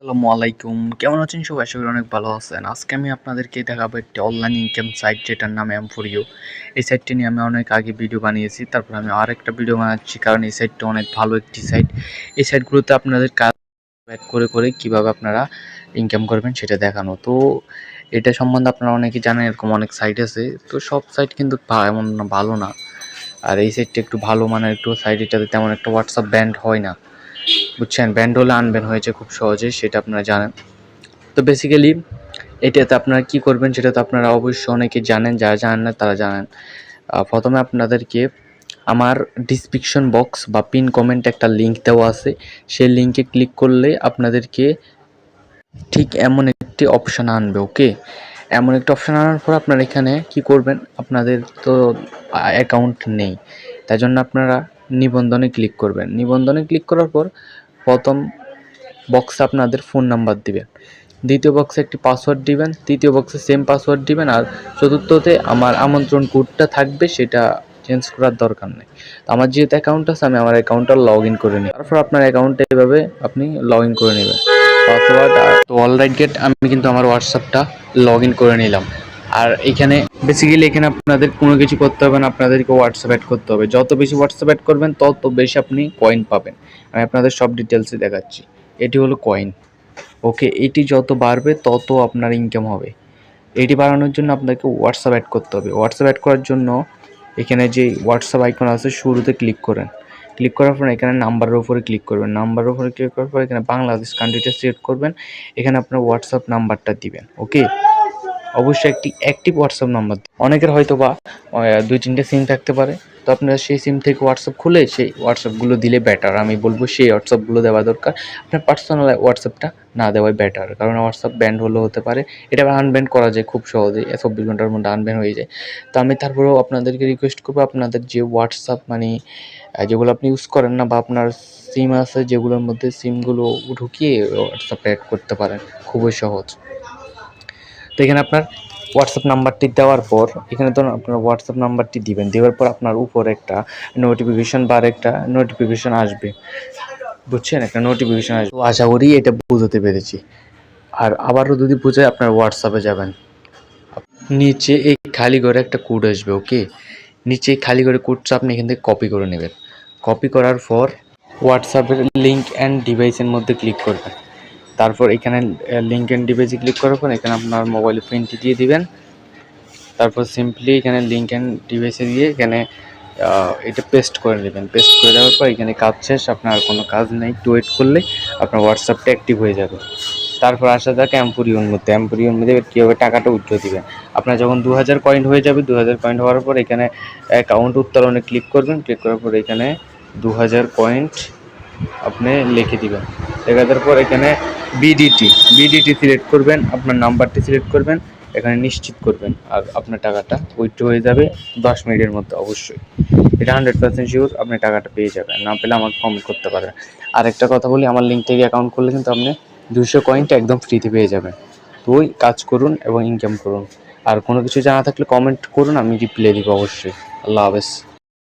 আসসালামু আলাইকুম। কেমন আছেন সবাই? আশা করি অনেক ভালো আছেন। আজকে আমি আপনাদেরকে দেখাবো একটি অনলাইন ইনকাম সাইট যেটার নাম M4U। এই সাইটটি নিয়ে আমি অনেক আগে ভিডিও বানিয়েছি। তারপর আমি আরেকটা ভিডিও বানাচ্ছি কারণ এই সাইটটা অনেক ভালো একটি সাইট। এই সাইটগুলোতে আপনাদের কাজ করে কিভাবে আপনারা ইনকাম করবেন সেটা দেখানো। তো এটা সম্বন্ধে আপনারা অনেকেই জানেন, এরকম অনেক সাইট আছে। তো সব সাইট কিন্তু এমন না ভালো না। আর এই সাইটটা একটু ভালো মানের একটু সাইট, এটাতে তেমন একটা WhatsApp ব্যান্ড হয় না। বুঝছেন? ব্যান্ড হলে আনব্যান হয়েছে খুব সহজে, সেটা আপনারা জানেন। তো বেসিক্যালি এটাতে আপনারা কি করবেন সেটা তো আপনারা অবশ্যই অনেকে জানেন, যারা জানেন না তারা জানেন। প্রথমে আপনাদেরকে আমার ডিসক্রিপশন বক্স বা পিন কমেন্টে একটা লিঙ্ক দেওয়া আছে, সেই লিঙ্কে ক্লিক করলে আপনাদেরকে ঠিক এমন একটি অপশান আনবে। ওকে, এমন একটা অপশান আনার পর আপনারা এখানে কি করবেন, আপনাদের তো অ্যাকাউন্ট নেই, তাই জন্য আপনারা নিবন্ধনে ক্লিক করবেন। নিবন্ধনে ক্লিক করার পর প্রথম বক্সে আপনাদের ফোন নাম্বার দিবেন, দ্বিতীয় বক্সে একটি পাসওয়ার্ড দিবেন, তৃতীয় বক্সে সেম পাসওয়ার্ড দিবেন, আর চতুর্থতে আমার আমন্ত্রণ কোডটা থাকবে, সেটা চেঞ্জ করার দরকার নেই। তো আমার যেহেতু অ্যাকাউন্ট আছে, আমি আমার অ্যাকাউন্টটা লগ ইন করে নিই। তারপর আপনার অ্যাকাউন্টটা এভাবে আপনি লগ ইন করে নেবেন, পাসওয়ার্ড। তো অলরাইট গেট, আমি কিন্তু আমার হোয়াটসঅ্যাপটা লগ ইন করে নিলাম। আর এখানে বেসিক্যালি এখানে আপনাদের কোনো কিছু করতে হবে না, আপনাদেরকে হোয়াটসঅ্যাপ অ্যাড করতে হবে। যত বেশি হোয়াটসঅ্যাপ অ্যাড করবেন তত বেশি আপনি কয়েন পাবেন। আমি আপনাদের সব ডিটেলসে দেখাচ্ছি। এটি হলো কয়েন। ওকে, এটি যত বাড়বে তত আপনার ইনকাম হবে। এটি বাড়ানোর জন্য আপনাকে হোয়াটসঅ্যাপ অ্যাড করতে হবে। হোয়াটসঅ্যাপ অ্যাড করার জন্য এখানে যে হোয়াটসঅ্যাপ আইকন আছে শুরুতে ক্লিক করেন। ক্লিক করার পর এখানে নাম্বারের উপরে ক্লিক করবেন। নাম্বারের উপরে ক্লিক করার পর এখানে বাংলাদেশ কান্ট্রিটা সিলেক্ট করবেন। এখানে আপনার হোয়াটসঅ্যাপ নাম্বারটা দিবেন। ওকে, অবশ্যই একটি অ্যাক্টিভ হোয়াটসঅ্যাপ নাম্বার। অনেকের হয়তো বা 2-3টে সিম থাকতে পারে, তো আপনারা সেই সিম থেকে হোয়াটসঅ্যাপ খুলে সেই হোয়াটসঅ্যাপগুলো দিলে বেটার। আমি বলবো সেই হোয়াটসঅ্যাপগুলো দেওয়া দরকার, আপনার পার্সোনাল হোয়াটসঅ্যাপটা না দেওয়াই বেটার, কারণ হোয়াটসঅ্যাপ ব্যান্ড হলেও হতে পারে। এটা আনব্যান্ড করা যায় খুব সহজেই, 24 ঘন্টার মধ্যে আনব্যান্ড হয়ে যায়। তো আমি তারপরেও আপনাদেরকে রিকোয়েস্ট করবো, আপনাদের যে হোয়াটসঅ্যাপ মানে যেগুলো আপনি ইউজ করেন না, বা আপনার সিম আছে যেগুলোর মধ্যে, সিমগুলো ঢুকিয়ে হোয়াটসঅ্যাপে অ্যাড করতে পারেন, খুবই সহজ। তো এখানে আপনার হোয়াটসঅ্যাপ নাম্বারটি দেওয়ার পর এখানে তো আপনার হোয়াটসঅ্যাপ নাম্বারটি দিবেন। দেওয়ার পর আপনার উপর একটা নোটিফিকেশন বার একটা নোটিফিকেশন আসবে, বুঝছেন? একটা নোটিফিকেশন আসবে। তো আশা করি এটা বুঝতে পেরেছি। আর আবারও যদি বুঝে, আপনার হোয়াটসঅ্যাপে যাবেন, নিচে এই খালি ঘরে একটা কোড আসবে। ওকে, নিচে এই খালি ঘরে কোডটা আপনি এখান থেকে কপি করে নেবেন। কপি করার পর হোয়াটসঅ্যাপের লিঙ্ক অ্যান্ড ডিভাইসের মধ্যে ক্লিক করবেন। তারপর এখানে লিঙ্ক অ্যান্ড ডিভাইসে ক্লিক করার পর এখানে আপনার মোবাইলের পিনটি দিয়ে দিবেন। তারপর সিম্পলি এখানে লিঙ্ক অ্যান্ড ডিভাইসে দিয়ে এখানে এটা পেস্ট করে নেবেন। পেস্ট করে দেওয়ার পর এখানে কাজ শেষ, আপনার কোনো কাজ নেই। একটু ওয়েট করলে আপনার হোয়াটসঅ্যাপটা অ্যাক্টিভ হয়ে যাবে। তারপর আসা যাক এমপুরিওর মধ্যে। এমপুরিওর মধ্যে কীভাবে টাকাটা উইথড্র দিবেন। আপনার যখন 2000 কয়েন হয়ে যাবে, 2000 কয়েন হওয়ার পর এখানে অ্যাকাউন্ট উত্তোলনে ক্লিক করবেন। ক্লিক করার পর এখানে 2000 কয়েন আপনি লিখে দিবেন। লেখা দেওয়ার পর এখানে বিডিটি সিলেক্ট করবেন, আপনার নাম্বারটি সিলেক্ট করবেন, এখানে নিশ্চিত করবেন, আর আপনার টাকাটা উইথড্র হয়ে যাবে 10 মিনিটের মধ্যে। অবশ্যই এটা 100% শিওর আপনি টাকাটা পেয়ে যাবেন। না পেলে আমাকে কমেন্ট করতে পারেন। আর একটা কথা বলি, আমার লিঙ্ক থেকে অ্যাকাউন্ট করলে কিন্তু আপনি 200 কয়েনটা একদম ফ্রিতে পেয়ে যাবেন। তো ওই কাজ করুন এবং ইনকাম করুন। আর কোনো কিছু জানা থাকলে কমেন্ট করুন, আমি রিপ্লাই দিব অবশ্যই। আল্লাহ হাফেজ।